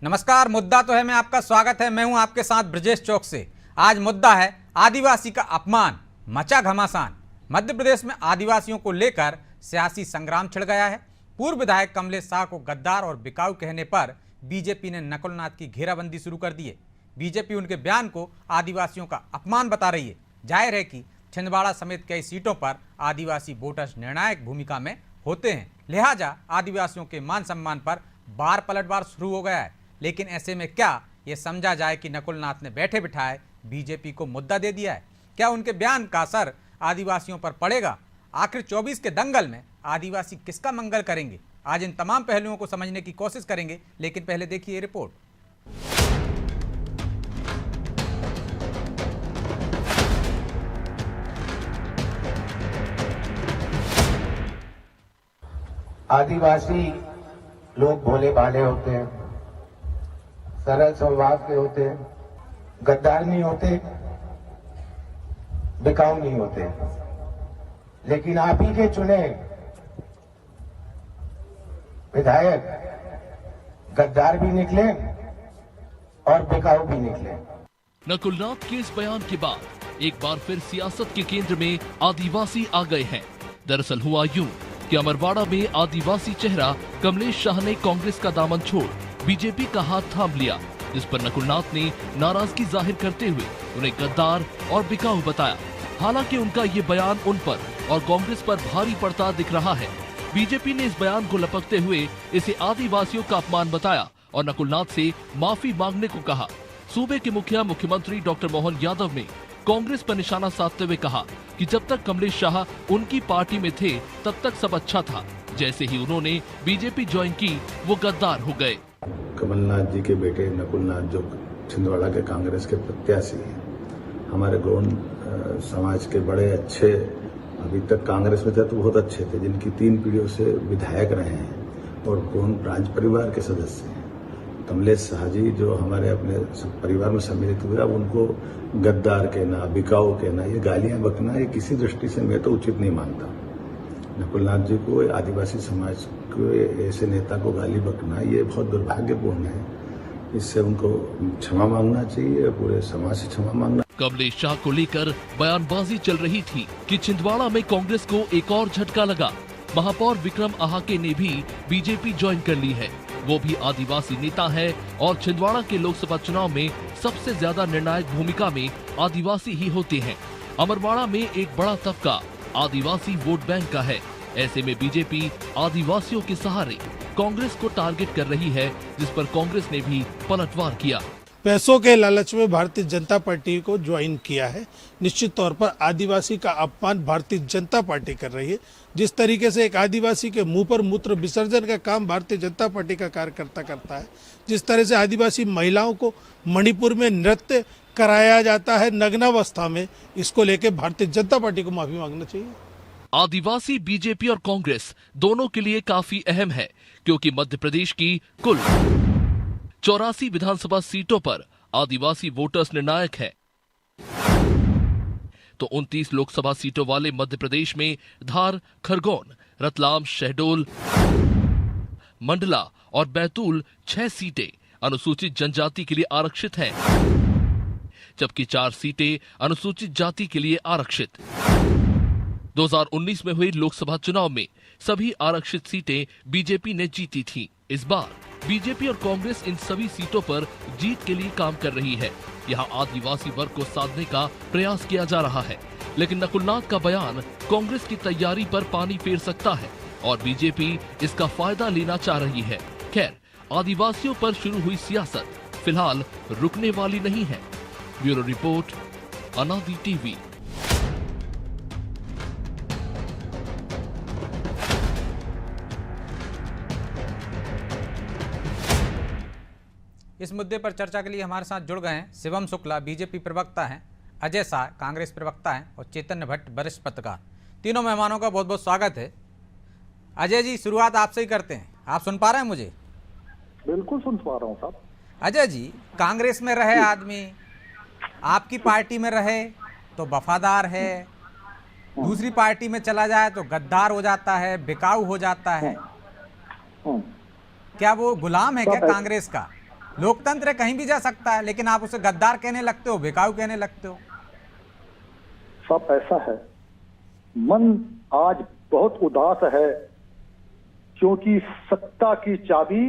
नमस्कार। मुद्दा तो है में आपका स्वागत है। मैं हूं आपके साथ ब्रजेश चौक से। आज मुद्दा है आदिवासी का अपमान, मचा घमासान। मध्य प्रदेश में आदिवासियों को लेकर सियासी संग्राम छिड़ गया है। पूर्व विधायक कमलेश शाह को गद्दार और बिकाऊ कहने पर बीजेपी ने नकुलनाथ की घेराबंदी शुरू कर दी है। बीजेपी उनके बयान को आदिवासियों का अपमान बता रही है। जाहिर है कि छिंदवाड़ा समेत कई सीटों पर आदिवासी वोटर्स निर्णायक भूमिका में होते हैं, लिहाजा आदिवासियों के मान सम्मान पर बार पलटवार शुरू हो गया है। लेकिन ऐसे में क्या ये समझा जाए कि नकुलनाथ ने बैठे बिठाए बीजेपी को मुद्दा दे दिया है? क्या उनके बयान का असर आदिवासियों पर पड़ेगा? आखिर 24 के दंगल में आदिवासी किसका मंगल करेंगे? आज इन तमाम पहलुओं को समझने की कोशिश करेंगे, लेकिन पहले देखिए ये रिपोर्ट। आदिवासी लोग भोले भाले होते हैं, सरल स्वभाव के होते हैं, गद्दार नहीं होते, बिकाऊ नहीं होते। लेकिन आप ही के चुने विधायक गद्दार भी निकले और बिकाऊ भी निकले। नकुलनाथ के इस बयान के बाद एक बार फिर सियासत के केंद्र में आदिवासी आ गए हैं। दरअसल हुआ यूं कि अमरवाड़ा में आदिवासी चेहरा कमलेश शाह ने कांग्रेस का दामन छोड़ बीजेपी का हाथ थाम लिया, जिस पर नकुलनाथ ने नाराजगी जाहिर करते हुए उन्हें गद्दार और बिकाऊ बताया। हालांकि उनका ये बयान उन पर और कांग्रेस पर भारी पड़ता दिख रहा है। बीजेपी ने इस बयान को लपकते हुए इसे आदिवासियों का अपमान बताया और नकुलनाथ से माफी मांगने को कहा। सूबे के मुख्यमंत्री डॉक्टर मोहन यादव ने कांग्रेस पर निशाना साधते हुए कहा कि जब तक कमलेश शाह उनकी पार्टी में थे तब तक सब अच्छा था, जैसे ही उन्होंने बीजेपी ज्वाइन की वो गद्दार हो गए। कमलनाथ जी के बेटे नकुलनाथ जो छिंदवाड़ा के कांग्रेस के प्रत्याशी हैं, हमारे गौंड समाज के बड़े अच्छे, अभी तक कांग्रेस में थे तो बहुत अच्छे थे, जिनकी 3 पीढ़ियों से विधायक रहे हैं और गौंड राज परिवार के सदस्य हैं। कमलेश शाह जी जो हमारे अपने परिवार में सम्मिलित हुए, अब उनको गद्दार कहना, बिकाऊ कहना, ये गालियां बकना, ये किसी दृष्टि से मैं तो उचित नहीं मानता। नकुलनाथ जी को, आदिवासी समाज को, ऐसे नेता को गाली बकना ये बहुत दुर्भाग्यपूर्ण है। इससे उनको क्षमा मांगना चाहिए, पूरे समाज से क्षमा मांगना। कमलेश शाह को लेकर बयानबाजी चल रही थी कि छिंदवाड़ा में कांग्रेस को एक और झटका लगा। महापौर विक्रम आहाके ने भी बीजेपी ज्वाइन कर ली है। वो भी आदिवासी नेता है और छिंदवाड़ा के लोकसभा चुनाव में सबसे ज्यादा निर्णायक भूमिका में आदिवासी ही होते हैं। अमरवाड़ा में एक बड़ा तबका आदिवासी वोट बैंक का है। ऐसे में बीजेपी आदिवासियों के सहारे कांग्रेस को टारगेट कर रही है, जिस पर कांग्रेस ने भी पलटवार किया। पैसों के लालच में भारतीय जनता पार्टी को ज्वाइन किया है। निश्चित तौर पर आदिवासी का अपमान भारतीय जनता पार्टी कर रही है। जिस तरीके से एक आदिवासी के मुंह पर मूत्र विसर्जन का काम भारतीय जनता पार्टी का कार्यकर्ता करता है, जिस तरह से आदिवासी महिलाओं को मणिपुर में नृत्य कराया जाता है नग्नावस्था में, इसको लेकर भारतीय जनता पार्टी को माफी मांगना चाहिए। आदिवासी बीजेपी और कांग्रेस दोनों के लिए काफी अहम है, क्योंकि मध्य प्रदेश की कुल 84 विधानसभा सीटों पर आदिवासी वोटर्स निर्णायक है। तो 29 लोकसभा सीटों वाले मध्य प्रदेश में धार, खरगोन, रतलाम, शहडोल, मंडला और बैतूल 6 सीटें अनुसूचित जनजाति के लिए आरक्षित हैं, जबकि 4 सीटें अनुसूचित जाति के लिए आरक्षित। 2019 में हुए लोकसभा चुनाव में सभी आरक्षित सीटें बीजेपी ने जीती थी। इस बार बीजेपी और कांग्रेस इन सभी सीटों पर जीत के लिए काम कर रही है। यहाँ आदिवासी वर्ग को साधने का प्रयास किया जा रहा है, लेकिन नकुलनाथ का बयान कांग्रेस की तैयारी पर पानी फेर सकता है और बीजेपी इसका फायदा लेना चाह रही है। खैर, आदिवासियों पर शुरू हुई सियासत फिलहाल रुकने वाली नहीं है। ब्यूरो रिपोर्ट, अनादि टीवी। इस मुद्दे पर चर्चा के लिए हमारे साथ जुड़ गए हैं शिवम शुक्ला, बीजेपी प्रवक्ता हैं, अजय शाह, कांग्रेस प्रवक्ता हैं, और चैतन्य भट्ट, वरिष्ठ पत्रकार। तीनों मेहमानों का बहुत बहुत स्वागत है। अजय जी, शुरुआत आपसे ही करते हैं। आप सुन पा रहे हैं मुझे? बिल्कुल सुन पा रहा हूँ साहब। अजय जी, कांग्रेस में रहे आदमी आपकी पार्टी में रहे तो वफादार है, दूसरी पार्टी में चला जाए तो गद्दार हो जाता है, बिकाऊ हो जाता है। क्या वो गुलाम है क्या कांग्रेस का? लोकतंत्र कहीं भी जा सकता है, लेकिन आप उसे गद्दार कहने लगते हो, बिकाऊ कहने लगते हो। सब ऐसा है, मन आज बहुत उदास है, क्योंकि सत्ता की चाबी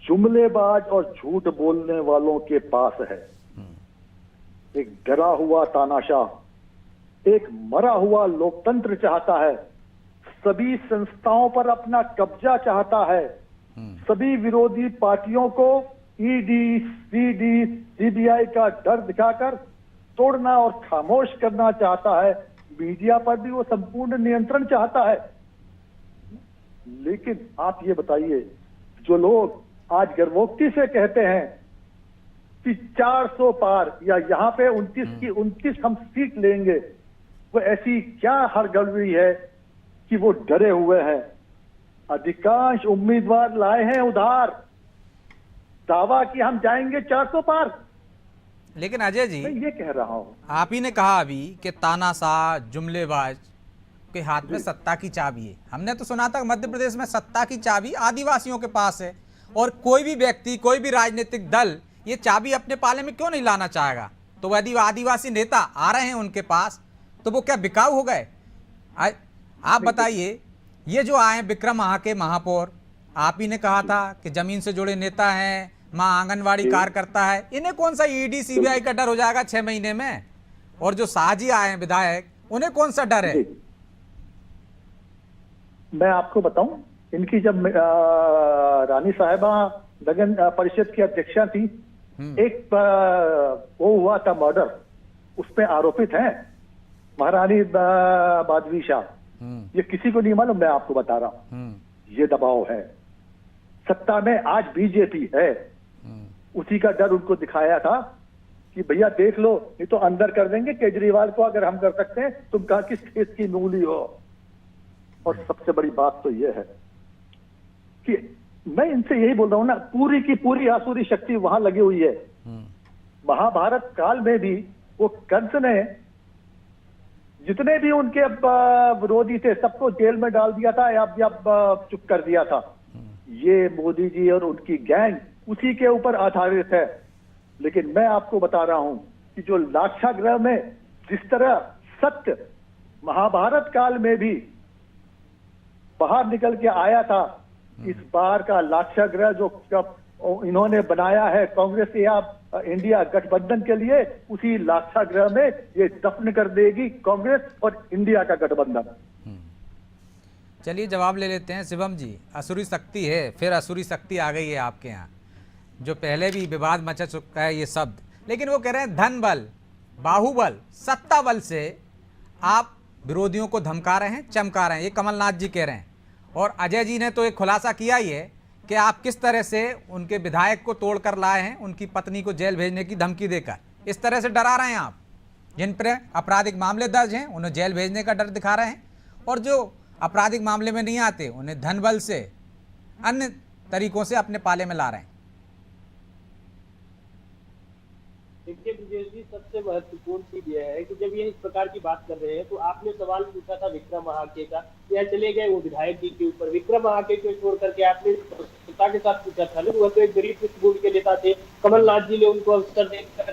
जुमलेबाज और झूठ बोलने वालों के पास है। एक डरा हुआ तानाशाह एक मरा हुआ लोकतंत्र चाहता है, सभी संस्थाओं पर अपना कब्जा चाहता है, सभी विरोधी पार्टियों को ईडी, सीडी, सीबीआई का डर दिखाकर तोड़ना और खामोश करना चाहता है। मीडिया पर भी वो संपूर्ण नियंत्रण चाहता है। लेकिन आप ये बताइए, जो लोग आज गर्वोक्ति से कहते हैं कि 400 पार या यहाँ पे 29 की 29 हम सीट लेंगे, वो ऐसी क्या हरगर्मी है कि वो डरे हुए हैं। अधिकांश उम्मीदवार लाए हैं उधार, दावा कि हम जाएंगे 400 पार। लेकिन अजय जी, मैं ये कह रहा हूं, आप ही ने कहा अभी कि तानाशाह, जुमलेबाज के हाथ में सत्ता की चाबी है। हमने तो सुना था मध्य प्रदेश में सत्ता की चाबी आदिवासियों के पास है, और कोई भी व्यक्ति, कोई भी राजनीतिक दल ये चाबी अपने पाले में क्यों नहीं लाना चाहेगा? तो यदि आदिवासी नेता आ रहे हैं उनके पास, तो वो क्या बिकाऊ हो गए? आप बताइए, ये जो आए विक्रम के महापौर, आप ही ने कहा था कि जमीन से जुड़े नेता हैं, माँ आंगनवाड़ी कार्यकर्ता है, इन्हें कौन सा ईडी सीबीआई का डर हो जाएगा 6 महीने में? और जो शाहजी आए हैं विधायक, उन्हें कौन सा डर है? मैं आपको बताऊं, इनकी जब रानी साहिबा नगर परिषद की अध्यक्षा थी, एक वो हुआ था मर्डर, उसमें आरोपित हैं महारानी माधवी शाह। ये किसी को नहीं मालूम, मैं आपको बता रहा हूं। ये दबाव है, सत्ता में आज बीजेपी है, उसी का डर उनको दिखाया था कि भैया देख लो, नहीं तो अंदर कर देंगे केजरीवाल को, अगर हम कर सकते हैं तुम कहा किस केस की मूली हो। और सबसे बड़ी बात तो यह है कि मैं इनसे यही बोल रहा हूं ना, पूरी की पूरी आसुरी शक्ति वहां लगी हुई है। महाभारत काल में भी वो कंस ने जितने भी उनके विरोधी थे सबको जेल में डाल दिया था या चुप कर दिया था। ये मोदी जी और उनकी गैंग उसी के ऊपर आधारित है। लेकिन मैं आपको बता रहा हूं कि जो लाक्षागृह में जिस तरह सत्य महाभारत काल में भी बाहर निकल के आया था, इस बार का लाक्षागृह जो इन्होंने बनाया है कांग्रेस या इंडिया गठबंधन के लिए, उसी लाक्षागृह में ये दफन कर देगी कांग्रेस और इंडिया का गठबंधन। चलिए जवाब ले लेते हैं। शिवम जी, असुरी शक्ति है, फिर असुरी शक्ति आ गई है आपके यहाँ, जो पहले भी विवाद मचा चुका है ये शब्द, लेकिन वो कह रहे हैं धन बल, बाहुबल, सत्ता बल से आप विरोधियों को धमका रहे हैं, चमका रहे हैं, ये कमलनाथ जी कह रहे हैं। और अजय जी ने तो एक खुलासा किया ही है कि आप किस तरह से उनके विधायक को तोड़ कर लाए हैं, उनकी पत्नी को जेल भेजने की धमकी देकर। इस तरह से डरा रहे हैं आप, जिन पर आपराधिक मामले दर्ज हैं उन्हें जेल भेजने का डर दिखा रहे हैं, और जो आपराधिक मामले में नहीं आते उन्हें धन बल से, अन्य तरीकों से अपने पाले में ला रहे हैं। देखिए ब्रजेश जी, सबसे महत्वपूर्ण चीज यह है कि जब ये इस प्रकार की बात कर रहे हैं तो आपने सवाल पूछा था विक्रम महाके का, या चले गए वो विधायक जी के ऊपर। विक्रम महाके को छोड़ करके आपने सत्ता के साथ पूछा था, वो तो एक गरीब पृष्ठभूमि के नेता थे, कमलनाथ जी ने उनको अवसर देकर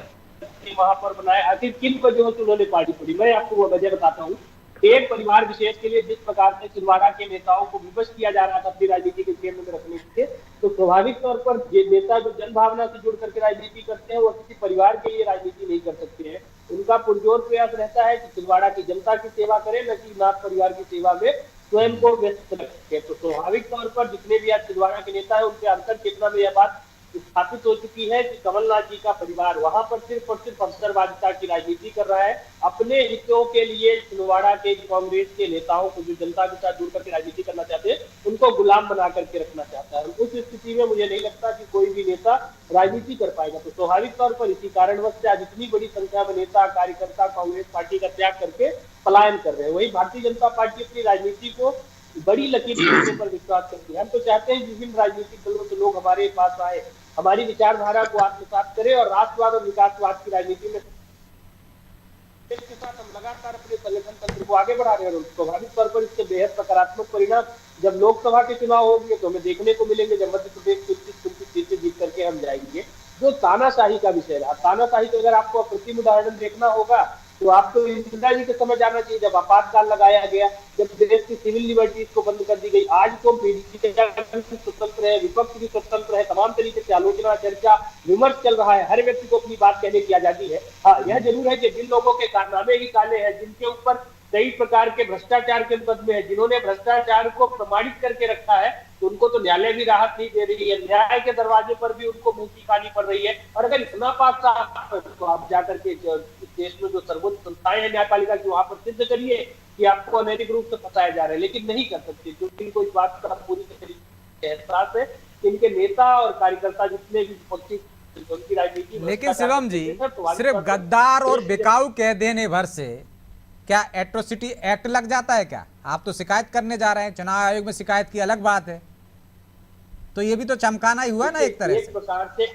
वहां पर बनाया। आखिर किन वजहों से उन्होंने पार्टी छोड़ी? मैं आपको वो वजह बताता हूँ। एक परिवार विशेष के लिए जिस प्रकार से छिंदवाड़ा के नेताओं को विवश किया जा रहा था अपनी राजनीति के केंद्र में रखने के, तो स्वाभाविक तौर पर ये नेता जो जनभावना से जुड़ करके राजनीति करते हैं वो किसी परिवार के लिए राजनीति नहीं कर सकते हैं। उनका पुरजोर प्रयास रहता है कि छिंदवाड़ा की जनता की सेवा करें, न कि नाथ परिवार की सेवा में स्वयं को व्यस्त रखें। तो स्वाभाविक तौर पर जितने भी आज छिंदवाड़ा के नेता है उनके अंतर चेतना में यह बात स्थापित हो चुकी है कि कमलनाथ जी का परिवार वहां पर सिर्फ और सिर्फ अवसरवादिता की राजनीति कर रहा है, अपने हितों के लिए छिंदवाड़ा के कांग्रेस के नेताओं को जो जनता के साथ जुड़ करके राजनीति करना चाहते हैं उनको गुलाम बना करके रखना चाहता है। उस स्थिति में मुझे नहीं लगता कि कोई भी नेता राजनीति कर पाएगा। तो स्वाभाविक तौर पर इसी कारणवश से आज इतनी बड़ी संख्या में नेता कार्यकर्ता कांग्रेस पार्टी का त्याग करके पलायन कर रहे हैं। वही भारतीय जनता पार्टी अपनी राजनीति को बड़ी लकीर खींचने पर विश्वास करती है। हम तो चाहते हैं विभिन्न राजनीतिक दलों से लोग हमारे पास आए, हमारी विचारधारा को आत्मसात करें और राष्ट्रवाद और विकासवाद की राजनीति में इसके साथ हम लगातार अपने संगठन तंत्र को आगे बढ़ा रहे हैं। और स्वाभाविक तौर पर इससे बेहद सकारात्मक परिणाम जब लोकसभा के चुनाव होंगे तो हमें देखने को मिलेंगे, जब मध्य प्रदेश 25-29 सीटें जीत करके हम जाएंगे। जो तानाशाही का विषय रहा। तानाशाही तो अगर आपको अप्रतिम उदाहरण देखना होगा तो आपको इंदिरा जी के समय जाना चाहिए, जब आपातकाल लगाया गया, जब देश की सिविल लिबर्टीज को बंद कर दी गई। आज तो मीडिया भी स्वतंत्र है, विपक्ष भी स्वतंत्र है, तमाम तरीके से आलोचना, चर्चा, विमर्श चल रहा है, हर व्यक्ति को अपनी बात कहने की आजादी है। हाँ, यह जरूर है कि जिन लोगों के कारनामे ही काले हैं, जिनके ऊपर कई प्रकार के भ्रष्टाचार के मुकदमे हैं, जिन्होंने भ्रष्टाचार को प्रमाणित करके रखा है, तो उनको तो न्यायालय भी राहत नहीं दे रही है, न्याय के दरवाजे पर भी उनको मुंह की खानी पड़ रही है। और अगर इतना पास साफ है तो आप जाकर के देश में जो सर्वोच्च संस्थाएं हैं न्यायपालिका की, वहां पर सिद्ध करिए कि आपको अनैतिक रूप से फंसाया जा रहा है, लेकिन नहीं कर सकते क्योंकि इनको इस बात का पूरी तरीके से एहसास है कि इनके नेता और कार्यकर्ता जितने भी विपक्षी उनकी राजनीति। लेकिन शिवम जी, सिर्फ गद्दार और बिकाऊ कह देने भर से क्या एट्रोसिटी एक्ट लग जाता है क्या? आप तो शिकायत करने जा रहे हैं, चुनाव आयोग में शिकायत की अलग बात है, तो ये भी तो चमकाना ही हुआ ना एक तरह से। एक प्रकार से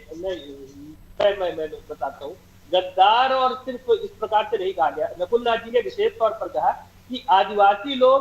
मैं बताता हूँ, गद्दार और सिर्फ इस प्रकार से नहीं कहा गया। नकुलनाथ जी ने विशेष तौर पर कहा कि आदिवासी लोग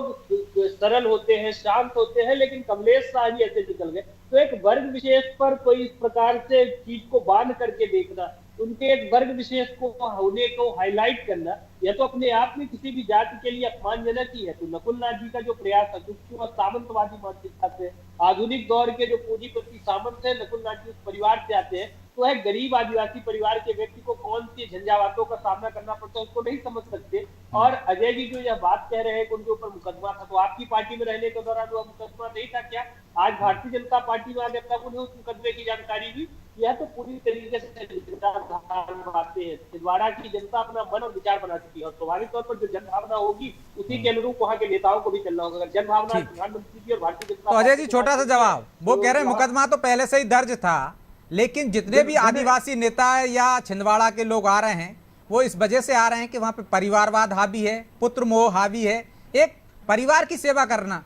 सरल होते हैं, शांत होते हैं, लेकिन कमलेश शाह जी ऐसे निकल गए। तो एक वर्ग विशेष पर कोई इस प्रकार से चीज को बांध करके देखना, उनके एक वर्ग विशेष को होने को हाईलाइट करना, यह तो अपने आप में किसी भी जाति के लिए अपमानजनक ही है। तो नकुलनाथ जी का जो प्रयास है, क्योंकि वह सामंतवादी मानसिकता से, आधुनिक दौर के जो पूंजीपति सामंत है, नकुलनाथ जी उस परिवार से आते हैं, तो है गरीब आदिवासी परिवार के व्यक्ति को कौन सी झंझावातों का सामना करना पड़ता है उसको नहीं समझ सकते। और अजय जी जो यह बात कह रहे हैं कि उनके ऊपर मुकदमा था, तो आपकी पार्टी में रहने के दौरान वह मुकदमा नहीं था क्या? आज भारतीय जनता पार्टी में आने तक उन्हें उस मुकदमे की जानकारी भी, यह तो पूरी तरीके से बातें हैं। छिंदवाड़ा की जनता अपना मन और विचार बना चुकी है और स्वाभाविक तौर पर जो जनभावना होगी उसी के अनुरूप वहाँ के नेताओं को भी चलना होगा। अगर जनभावना प्रधानमंत्री की और भारतीय जनता, तो अजय जी छोटा सा जवाब, वो कह रहे हैं मुकदमा तो पहले से ही दर्ज था, लेकिन जितने भी आदिवासी नेता या छिंदवाड़ा के लोग आ रहे हैं वो इस वजह से आ रहे हैं कि वहां पे परिवारवाद हावी है, पुत्र मोह हावी है, एक परिवार की सेवा करना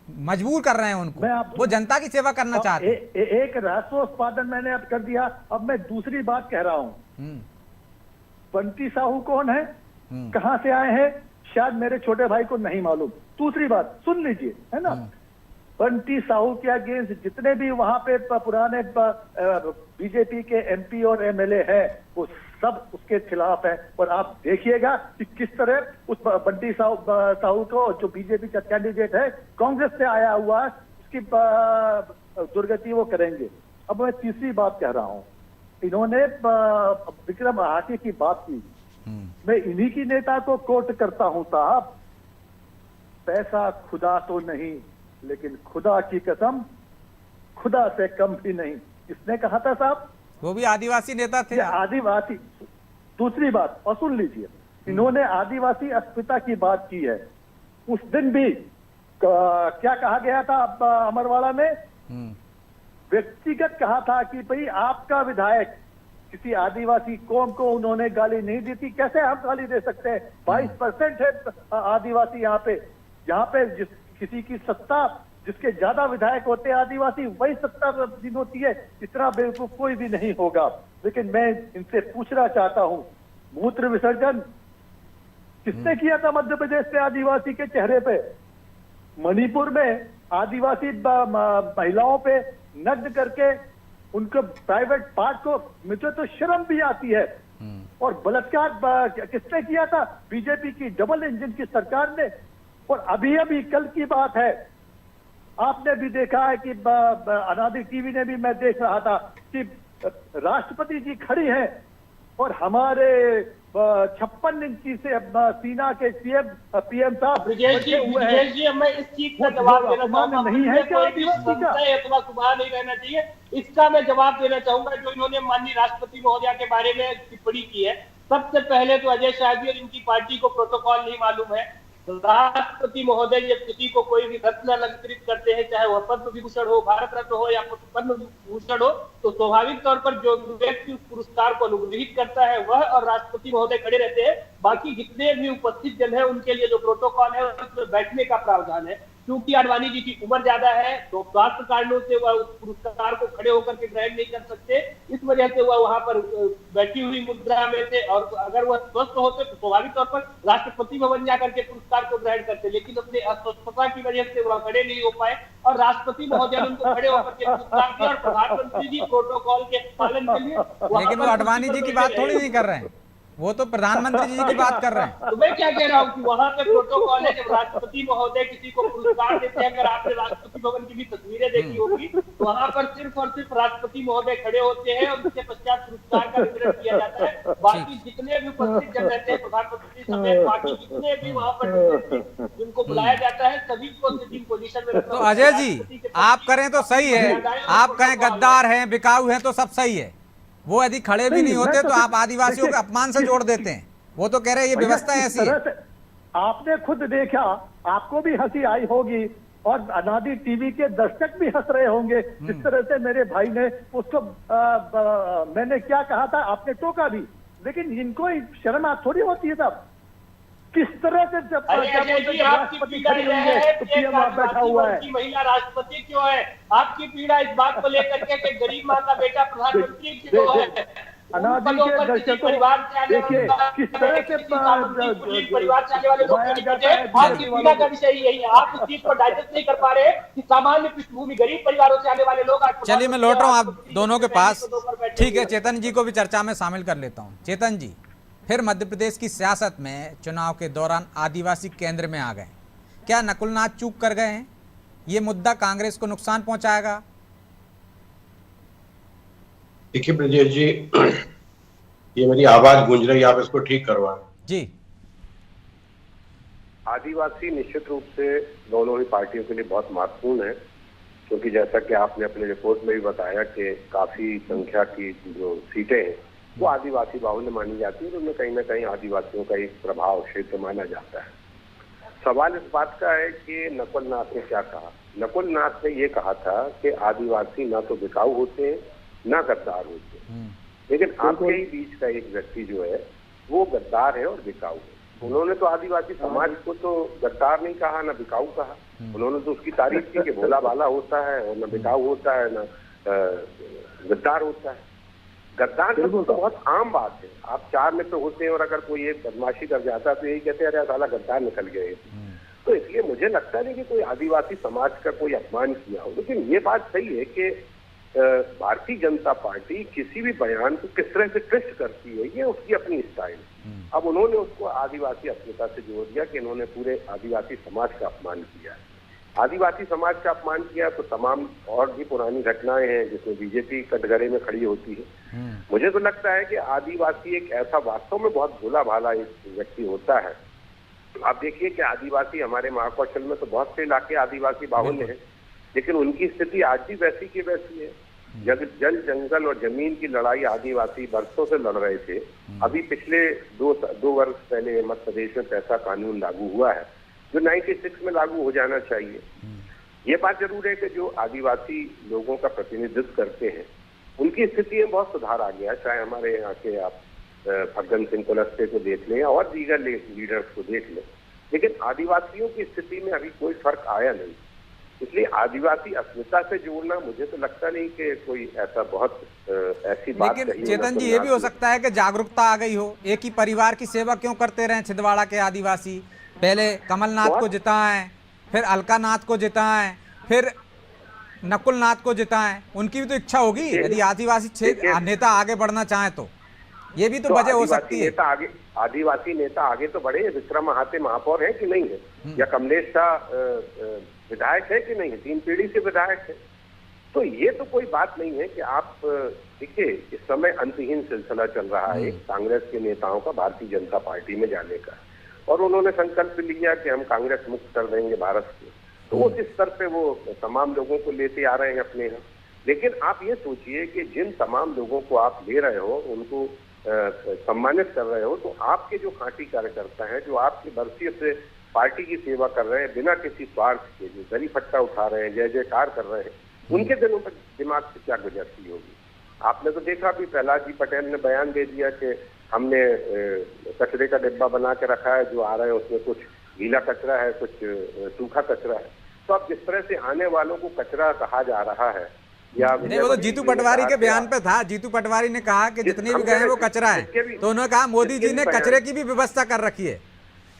मजबूर कर रहे हैं उनको, वो जनता की सेवा करना चाहते हैं। एक राष्ट्रोत्पादन मैंने अब कर दिया, अब मैं दूसरी बात कह रहा हूँ। बंटी साहू कौन है, कहां से आए हैं, शायद मेरे छोटे भाई को नहीं मालूम। दूसरी बात सुन लीजिए, है ना, बंटी साहू के अगेंस्ट जितने भी वहां पे पुराने बीजेपी के एमपी और एमएलए हैं वो सब उसके खिलाफ है। और आप देखिएगा कि किस तरह उस बंटी साहू को, जो बीजेपी का कैंडिडेट है, कांग्रेस से आया हुआ है, उसकी दुर्गति वो करेंगे। अब मैं तीसरी बात कह रहा हूं, इन्होंने विक्रम हाटी की बात की, मैं इन्हीं की नेता को कोट करता हूं साहब, पैसा खुदा तो नहीं लेकिन खुदा की कसम खुदा से कम भी नहीं। किसने कहा था साहब? वो भी आदिवासी नेता थे। आदिवासी। दूसरी बात और सुन लीजिए, इन्होंने आदिवासी अस्मिता की बात की है। उस दिन भी क्या कहा गया था अमरवाड़ा में, व्यक्तिगत कहा था कि भाई आपका विधायक किसी आदिवासी कौम को उन्होंने गाली नहीं दी थी। कैसे हम गाली दे सकते हैं? 22% है आदिवासी यहाँ पे किसी की सत्ता, जिसके ज्यादा विधायक होते हैं आदिवासी, वही सत्ता दिन होती है। इतना बेवकूफ कोई भी नहीं होगा। लेकिन मैं इनसे पूछना चाहता हूं, मूत्र विसर्जन किसने किया था मध्य प्रदेश से आदिवासी के चेहरे पे? मणिपुर में आदिवासी महिलाओं पे नग्न करके उनके प्राइवेट पार्ट को, मुझे तो शर्म भी आती है। और बलात्कार किसने किया था? बीजेपी की डबल इंजन की सरकार ने। और अभी कल की बात है, आपने भी देखा है कि अनादि टीवी ने भी, मैं देख रहा था कि राष्ट्रपति जी खड़ी हैं और हमारे 56 इंची से सीना के पीएम साहब ब्रिजेश जी, मैं इस चीज का जवाब देना चाहूंगा। नहीं है क्या आदिवासी का अथवा सुधार नहीं रहना चाहिए, इसका मैं जवाब देना चाहूंगा। जो इन्होंने माननीय राष्ट्रपति महोदया के बारे में टिप्पणी की है, सबसे पहले तो अजय शाह जी और इनकी पार्टी को प्रोटोकॉल नहीं मालूम है। राष्ट्रपति महोदय जब किसी को कोई भी रत्न अलंकृत करते हैं, चाहे वह पद्म विभूषण हो, भारत रत्न हो या पद्म भूषण हो, तो स्वाभाविक तौर पर जो व्यक्ति उस पुरस्कार को अनुग्रहित करता है वह और राष्ट्रपति महोदय खड़े रहते हैं। बाकी जितने भी उपस्थित जन है उनके लिए जो प्रोटोकॉल है उसमें बैठने का प्रावधान है। क्योंकि आडवाणी जी की उम्र ज्यादा है तो स्वास्थ्य कारणों से वह उस पुरस्कार को खड़े होकर के ग्रहण नहीं कर सकते, इस वजह से वह वहां पर बैठी हुई मुद्रा में थे। और अगर वह स्वस्थ होते तो स्वाभाविक तौर पर राष्ट्रपति भवन जाकर के पुरस्कार को ग्रहण करते, लेकिन अपने अस्वस्थता की वजह से वह खड़े नहीं हो पाए और राष्ट्रपति महोदय ने उनको खड़े होकर के पुरस्कार दिया। और प्रधानमंत्री जी प्रोटोकॉल के पालन के लिए, लेकिन वो आडवाणी जी की बात थोड़ी नहीं कर रहे हैं, वो तो प्रधानमंत्री जी की बात कर रहे हैं। तो मैं क्या कह रहा हूँ कि वहां पे प्रोटोकॉल है, जब राष्ट्रपति महोदय किसी को पुरस्कार देते हैं, अगर आपने राष्ट्रपति भवन की भी तस्वीरें देखी होगी तो वहां पर सिर्फ और सिर्फ राष्ट्रपति महोदय खड़े होते हैं और उसके पश्चात पुरस्कार का वितरण किया जाता है। बाकी जितने भी उपस्थित जन रहते हैं, प्रधानमंत्री समेत बाकी जितने भी वहां पर जिनको बुलाया जाता है, सभी को सिटिंग पोजीशन में। तो अजय जी, आप करें तो सही है, आप कहें गद्दार हैं, बिकाऊ हैं तो सब सही है। वो यदि खड़े भी नहीं होते तो आप आदिवासियों के अपमान से जोड़ देते हैं। वो तो कह रहे हैं ये व्यवस्था ऐसी है। आपने खुद देखा, आपको भी हंसी आई होगी और अनादि टीवी के दर्शक भी हंस रहे होंगे जिस तरह से मेरे भाई ने उसको मैंने क्या कहा था, आपने टोका भी, लेकिन इनको शर्म थोड़ी होती है तब। किस तरह से जब राष्ट्रपति खड़े होंगे तो पीएम वहां बैठा हुआ है, महिला राष्ट्रपति क्यों है? आपकी पीड़ा इस बात को लेकर के कि गरीब माँ का बेटा प्रधानमंत्री क्यों है? अनादि के दर्शकों देखिए किस तरह से परिवार से आने वाले लोग आपकी पीड़ा का विषय यही है। आप उस चीज को डाइजेस्ट नहीं कर पा रहे कि सामान्य पृष्ठभूमि गरीब परिवारों से आने वाले लोग। चलिए मैं लौट रहा हूँ आप दोनों के पास, ठीक है। चेतन जी को भी चर्चा में शामिल कर लेता हूँ। चेतन जी, फिर मध्य प्रदेश की सियासत में चुनाव के दौरान आदिवासी केंद्र में आ गए, क्या नकुलनाथ चूक कर गए हैं? ये मुद्दा कांग्रेस को नुकसान पहुंचाएगा? देखिए ब्रजेश जी, ये मेरी आवाज गूंज रही है, आप इसको ठीक करवाएं जी। आदिवासी निश्चित रूप से दोनों ही पार्टियों के लिए बहुत महत्वपूर्ण है, क्योंकि जैसा कि आपने अपने रिपोर्ट में भी बताया कि काफी संख्या की जो सीटें हैं वो आदिवासी बाहुल्य मानी जाती है, तो उनमें कहीं ना कहीं आदिवासियों का एक प्रभाव क्षेत्र माना जाता है। सवाल इस बात का है कि नकुलनाथ ने क्या कहा। नकुलनाथ ने ये कहा था कि आदिवासी ना तो बिकाऊ होते हैं ना गद्दार होते हैं, लेकिन आपके ही बीच का एक व्यक्ति जो है वो गद्दार है और बिकाऊ है। उन्होंने तो आदिवासी समाज को तो गद्दार नहीं कहा ना बिकाऊ कहा, उन्होंने तो उसकी तारीफ की कि भोला भाला होता है और न बिकाऊ होता है न गद्दार होता है। गद्दार तो बहुत आम बात है। आप चार मित्र होते हैं और अगर कोई एक बदमाशी कर जाता है तो यही कहते हैं अरे साला गद्दार निकल गए। तो इसलिए मुझे लगता नहीं कि कोई आदिवासी समाज का कोई अपमान किया हो, लेकिन ये बात सही है कि भारतीय जनता पार्टी किसी भी बयान को किस तरह से ट्विस्ट करती है, ये उसकी अपनी स्टाइल। अब उन्होंने उसको आदिवासी अस्मिता से जोड़ दिया कि इन्होंने पूरे आदिवासी समाज का अपमान किया है। आदिवासी समाज का अपमान किया तो तमाम और भी पुरानी घटनाएं हैं जिसमें बीजेपी कटघरे में खड़ी होती है। मुझे तो लगता है कि आदिवासी एक ऐसा वास्तव में बहुत भोला भाला एक व्यक्ति होता है। आप देखिए कि आदिवासी हमारे महाकौशल में तो बहुत से इलाके आदिवासी बाहुल्य हैं, लेकिन उनकी स्थिति आज भी वैसी की वैसी है। जल जंगल और जमीन की लड़ाई आदिवासी बरसों से लड़ रहे थे। अभी पिछले दो वर्ष पहले मध्य प्रदेश में पैसा कानून लागू हुआ है जो 96 में लागू हो जाना चाहिए। ये बात जरूर है कि जो आदिवासी लोगों का प्रतिनिधित्व करते हैं उनकी स्थिति में बहुत सुधार आ गया। चाहे हमारे यहाँ के आप फग्गन सिंह कुलस्ते को देख लें और दीगर लीडर्स को देख लें, लेकिन आदिवासियों की स्थिति में अभी कोई फर्क आया नहीं। इसलिए आदिवासी अस्मिता से जोड़ना मुझे तो लगता नहीं कि कोई ऐसा बहुत ऐसी बात। लेकिन चेतन जी, ये भी हो सकता है कि जागरूकता आ गई हो। एक ही परिवार की सेवा क्यों करते रहे छिंदवाड़ा के आदिवासी? पहले कमलनाथ को जिताएं, फिर अलकानाथ को जिताएं, फिर नकुलनाथ को जिताएं। उनकी भी तो इच्छा होगी यदि आदिवासी नेता आगे बढ़ना चाहें तो ये भी तो वजह हो सकती है। आदिवासी नेता आगे तो बढ़े। विक्रम महाते महापौर है कि नहीं है, या कमलेश शाह विधायक है कि नहीं है, 3 पीढ़ी से विधायक है। तो ये तो कोई बात नहीं है कि आप देखिए इस समय अंतहीन सिलसिला चल रहा है कांग्रेस के नेताओं का भारतीय जनता पार्टी में जाने का, और उन्होंने संकल्प लिया कि हम कांग्रेस मुक्त कर देंगे भारत को। तो उस स्तर पे वो तमाम लोगों को लेते आ रहे हैं अपने यहाँ। लेकिन आप ये सोचिए कि जिन तमाम लोगों को आप ले रहे हो, उनको सम्मानित कर रहे हो, तो आपके जो खांटी कार्यकर्ता हैं जो आपकी बरसियों से पार्टी की सेवा कर रहे हैं बिना किसी स्वार्थ के, जो दरी फट्टा उठा रहे हैं, जय जयकार कर रहे हैं, उनके दिनों पर दिमाग से क्या गुजरती होगी। आपने तो देखा भी प्रहलाद जी पटेल ने बयान दे दिया कि हमने कचरे का डिब्बा बना के रखा है, जो आ रहे हैं उसमें कुछ गीला कचरा है, कुछ सूखा कचरा है। तो अब जिस तरह से आने वालों को कचरा कहा जा रहा है, या नहीं, वो तो जीतू पटवारी के बयान पे था। जीतू पटवारी ने कहा कि जितने भी गए हैं वो कचरा है, तो उन्होंने कहा मोदी जी ने कचरे की भी व्यवस्था कर रखी है।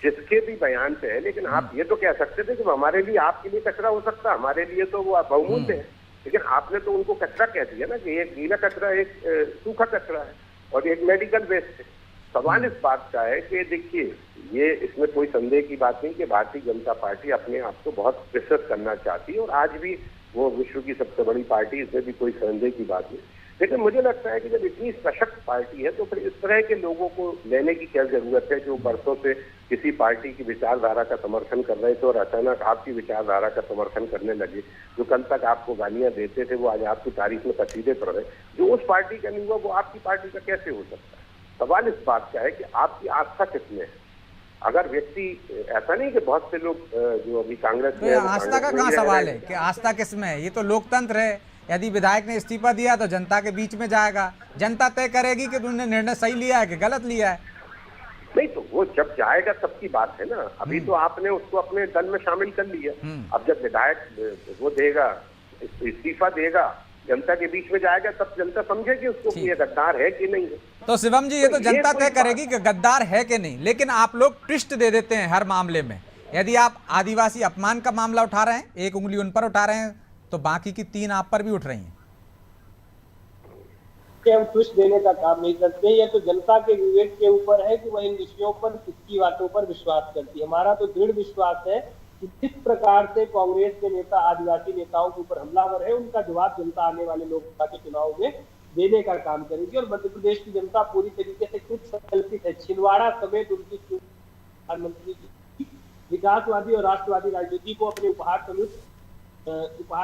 जिसके भी बयान पे है, लेकिन आप ये तो कह सकते थे कि हमारे लिए, आपके लिए कचरा हो सकता है, हमारे लिए तो वो बहुमूल्य है, लेकिन आपने तो उनको कचरा कह दिया ना कि एक गीला कचरा, एक सूखा कचरा है और एक मेडिकल वेस्ट है। सवाल इस बात का है कि देखिए, ये इसमें कोई संदेह की बात नहीं कि भारतीय जनता पार्टी अपने आप को बहुत विस्तृत करना चाहती है और आज भी वो विश्व की सबसे बड़ी पार्टी, इसमें भी कोई संदेह की बात नहीं। लेकिन मुझे लगता है कि जब इतनी सशक्त पार्टी है तो फिर इस तरह के लोगों को लेने की क्या जरूरत है जो बरसों से किसी पार्टी की विचारधारा का समर्थन कर रहे थे और अचानक आपकी विचारधारा का समर्थन करने लगे। जो कल तक आपको गालियां देते थे वो आज आपकी तारीफ में कसीदे पड़ रहे। जो उस पार्टी का नहीं हुआ वो आपकी पार्टी का कैसे हो सकता है? सवाल इस बात का है कि आपकी आस्था किसमें है। अगर व्यक्ति, ऐसा नहीं कि बहुत से लोग जो अभी कांग्रेस में, आस्था का कहाँ सवाल है कि आस्था किसमें है? ये तो लोकतंत्र है। यदि विधायक ने इस्तीफा दिया तो जनता के बीच में जाएगा, जनता तय करेगी कि तुमने निर्णय सही लिया है कि गलत लिया है। नहीं तो वो जब जाएगा तब की बात है ना। अभी तो आपने उसको अपने दल में शामिल कर लिया। अब जब विधायक वो देगा, इस्तीफा देगा, जनता के बीच में जाएगा, तब जनता समझेगी उसको कि ये गद्दार है कि नहीं है। तो शिवम जी, ये तो जनता तय करेगी कि गद्दार है कि नहीं, लेकिन आप लोग ट्विस्ट दे देते हैं हर मामले में। यदि आप आदिवासी अपमान का मामला उठा रहे हैं, एक उंगली उन पर उठा रहे हैं, तो बाकी की 3 आप पर भी उठ रही हैं। हम ट्विस्ट देने का काम नहीं करते, ये तो जनता के विवेक के ऊपर है कि वह इन विषयों पर, किसकी बातों पर विश्वास करती है। हमारा तो दृढ़ विश्वास है कि जिस प्रकार से कांग्रेस के नेता आदिवासी नेताओं के ऊपर हमलावर है, उनका जवाब जनता आने वाले लोकसभा के चुनाव में देने का काम करेगी। और मध्य प्रदेश की जनता पूरी तरीके से कृत संकल्पित है छिंदवाड़ा समेत उनकी प्रधानमंत्री की विकासवादी और राष्ट्रवादी राजनीति को अपने उपहार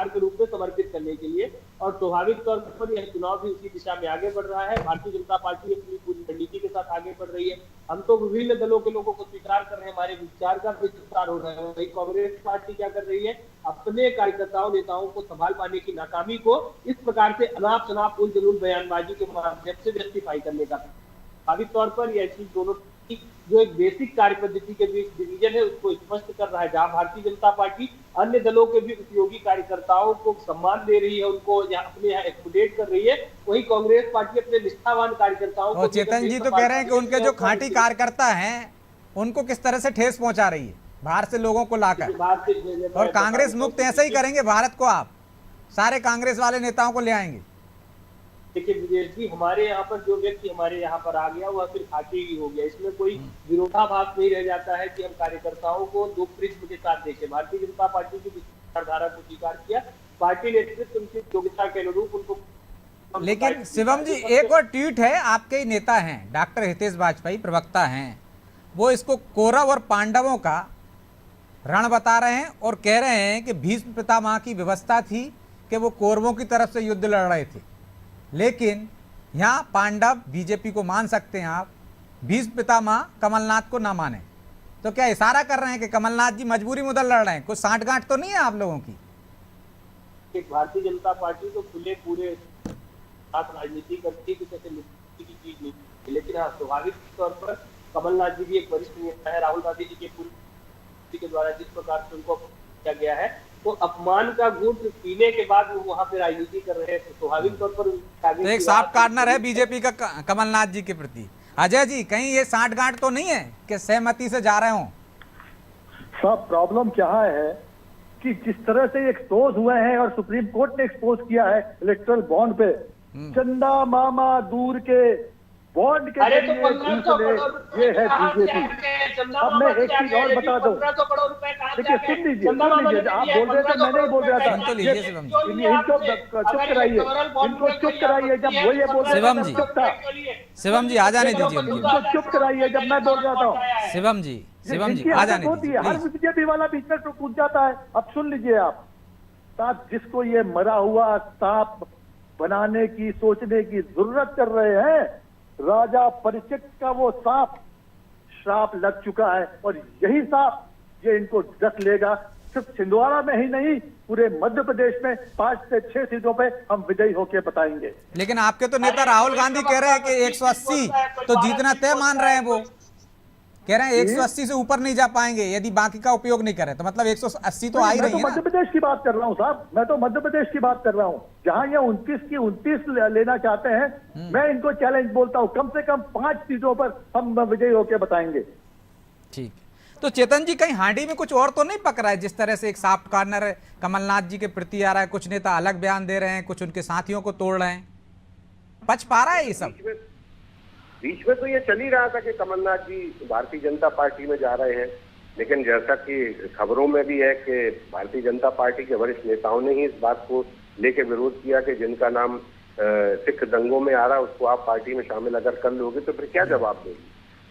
के रूप में समर्पित करने के लिए। और स्वाभाविक तौर पर यह चुनाव भी उसी दिशा में आगे बढ़ रहा है। भारतीय जनता पार्टी अपनी पूरी रणनीति के साथ आगे बढ़ रही है। हम तो विभिन्न दलों के लोगों को स्वीकार कर रहे हैं, हमारे विचार का विस्तार हो रहा है। वही कांग्रेस पार्टी क्या कर रही है, अपने कार्यकर्ताओं नेताओं को संभाल पाने की नाकामी को इस प्रकार से अनाप शनाप उल जलूल बयानबाजी के माध्यम से जस्टिफाई करने का। स्वाभाविक तौर पर यह चीज दोनों जो एक बेसिक कार्य पद्धति के बीच डिवीजन है उसको स्पष्ट कर रहा है। जहां भारतीय जनता पार्टी अन्य दलों के भी उपयोगी कार्यकर्ताओं को सम्मान दे रही है, उनको अपने यहाँ एक्सक्लूडेट कर रही है, वही कांग्रेस पार्टी अपने निष्ठावान कार्यकर्ताओं को। चेतन जी तो कह रहे हैं कि उनके जो खांटी कार्यकर्ता हैं उनको किस तरह से ठेस पहुंचा रही है बाहर से लोगों को लाकर, और कांग्रेस मुक्त ऐसे ही करेंगे भारत को, आप सारे कांग्रेस वाले नेताओं को ले आएंगे। देखिए विजय जी, हमारे यहाँ पर जो व्यक्ति हमारे यहाँ पर आ गया वह फिर खाकी ही हो गया। इसमें कोई विरोधाभास नहीं रह जाता है कि हम कार्यकर्ताओं को दो प्रिज्म के साथ देखें। भारतीय जनता पार्टी की विचारधारा को स्वीकार किया, पार्टी नेतृत्व उनकी योग्यता के अनुरूप उनको। लेकिन शिवम जी, एक और ट्वीट है, आपके ही नेता हैं डॉक्टर हितेश वाजपेयी, प्रवक्ता हैं, वो इसको कौरव और पांडवों का रण बता रहे हैं और कह रहे हैं कि भीष्म पितामह की व्यवस्था थी कि वो कौरवों की तरफ से युद्ध लड़ रहे थे, लेकिन यहाँ पांडव बीजेपी को मान सकते हैं आप, भीष्म पितामह कमलनाथ को ना माने। तो क्या इशारा कर रहे हैं कि कमलनाथ जी मजबूरी में उधर लड़ रहे हैं? कुछ सांठगांठ तो नहीं है आप लोगों की? भारतीय जनता पार्टी तो खुले पूरे साथ राजनीति करती है, किसी की चीज नहीं, लेकिन हाँ स्वाभाविक तौर पर कमलनाथ जी भी एक वरिष्ठ नेता है। राहुल गांधी जी के पूरी के द्वारा जिस प्रकार से उनको किया गया है, तो अपमान का घूंट पीने के बाद वो वहां पे राजनीति कर रहे हैं, तो स्वाभाविक तौर पर तो एक सॉफ्ट कार्नर है बीजेपी का कमलनाथ जी के प्रति। अजय जी, कहीं ये सांठगांठ तो नहीं है कि सहमति से जा रहे हो? सब प्रॉब्लम क्या है कि जिस तरह से एक्सपोज हुए हैं और सुप्रीम कोर्ट ने एक्सपोज किया है इलेक्ट्रल बॉन्ड पे, चंदा मामा दूर के बॉन्ड के अरे तो जरिए 1500 दूसरे, ये है बीजेपी। अब मैं एक चीज और बता दूं, देखिए सुन लीजिए, आप बोल रहे थे, मैं नहीं बोल रहा था, इनको चुप कराइए, इनको चुप कराइए। जब वो ये बोल रहे थे चुप था। शिवम जी आ जाने दीजिए इनको चुप कराइए जब मैं बोल रहा था। शिवम जी आ जाने दीजिए। हर बीजेपी वाला बीच में पूछ जाता है। अब सुन लीजिए आप, साथ जिसको ये मरा हुआ सांप बनाने की सोचने की जरूरत कर रहे हैं, राजा परीक्षित का वो सांप श्राप लग चुका है और यही सांप ये इनको डस लेगा। सिर्फ छिंदवाड़ा में ही नहीं, पूरे मध्य प्रदेश में 5 से 6 सीटों पे हम विजयी होके बताएंगे। लेकिन आपके तो नेता राहुल गांधी कह रहे हैं कि 180 तो जीतना तय मान रहे हैं वो। कह रहे हैं 180 से ऊपर नहीं जा पाएंगे यदि बाकी का उपयोग नहीं करें, तो मतलब 180 तो आ ही मैं रही तो है ना। मध्य प्रदेश की बात कर रहा हूँ साहब, मैं तो मध्य प्रदेश की बात कर रहा हूँ, जहां ये 29 की 29 लेना चाहते हैं। मैं इनको चैलेंज बोलता हूँ, कम से कम 5 सीटों पर हम विजयी होकर बताएंगे। ठीक, तो चेतन जी कहीं हांडी में कुछ और तो नहीं पक रहा है? जिस तरह से एक सॉफ्ट कॉर्नर कमलनाथ जी के प्रति आ रहा है, कुछ नेता अलग बयान दे रहे हैं, कुछ उनके साथियों को तोड़ रहे हैं, पच पा रहा है ये सब? बीच में तो ये चल ही रहा था कि कमलनाथ जी भारतीय जनता पार्टी में जा रहे हैं, लेकिन जैसा कि खबरों में भी है कि भारतीय जनता पार्टी के वरिष्ठ नेताओं ने ही इस बात को लेकर विरोध किया कि जिनका नाम सिख दंगों में आ रहा है उसको आप पार्टी में शामिल अगर कर लोगे तो फिर क्या जवाब दोगे,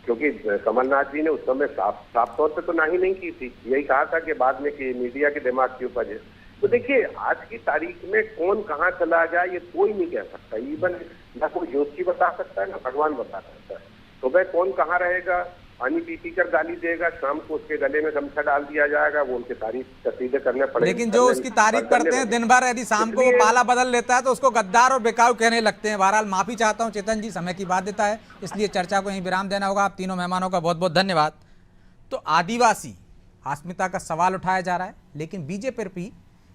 क्योंकि कमलनाथ जी ने उस समय साफ तौर पर तो नहीं की थी, यही कहा था कि बाद में कि मीडिया के दिमाग की उपज है। तो देखिए आज की तारीख में कौन कहाँ चला जाए ये कोई नहीं कह सकता, इवन ना कोई ज्योतिषी बता सकता है ना भगवान बता सकता है। तो वह कौन कहाँ रहेगा, पानी पी कर गाली देगा, शाम को उसके गले में गमछा डाल दिया जाएगा, वो उनकी तारीफ कसीदे करने पड़ेंगे। लेकिन जो उसकी तारीफ करते हैं दिन भर, यदि शाम को वो पाला बदल लेता है तो उसको गद्दार और बेकाऊ कहने लगते हैं। बहरहाल माफी चाहता हूं चेतन जी, समय की बाध्यता है इसलिए चर्चा को यहीं विराम देना होगा। आप तीनों मेहमानों का बहुत बहुत धन्यवाद। तो आदिवासी अस्मिता का सवाल उठाया जा रहा है, लेकिन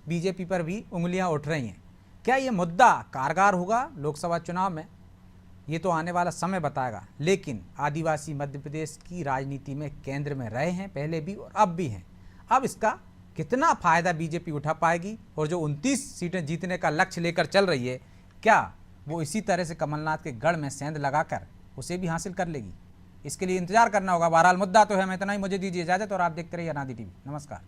बीजेपी पर भी उंगलियां उठ रही हैं। क्या ये मुद्दा कारगर होगा लोकसभा चुनाव में? ये तो आने वाला समय बताएगा। लेकिन आदिवासी मध्य प्रदेश की राजनीति में केंद्र में रहे हैं पहले भी और अब भी हैं। अब इसका कितना फायदा बीजेपी उठा पाएगी, और जो 29 सीटें जीतने का लक्ष्य लेकर चल रही है, क्या वो इसी तरह से कमलनाथ के गढ़ में सेंध लगाकर उसे भी हासिल कर लेगी? इसके लिए इंतजार करना होगा। बहरहाल मुद्दा तो है। मैं इतना ही, मुझे दीजिए इजाजत और आप देखते रहिए अनादि टीवी। नमस्कार।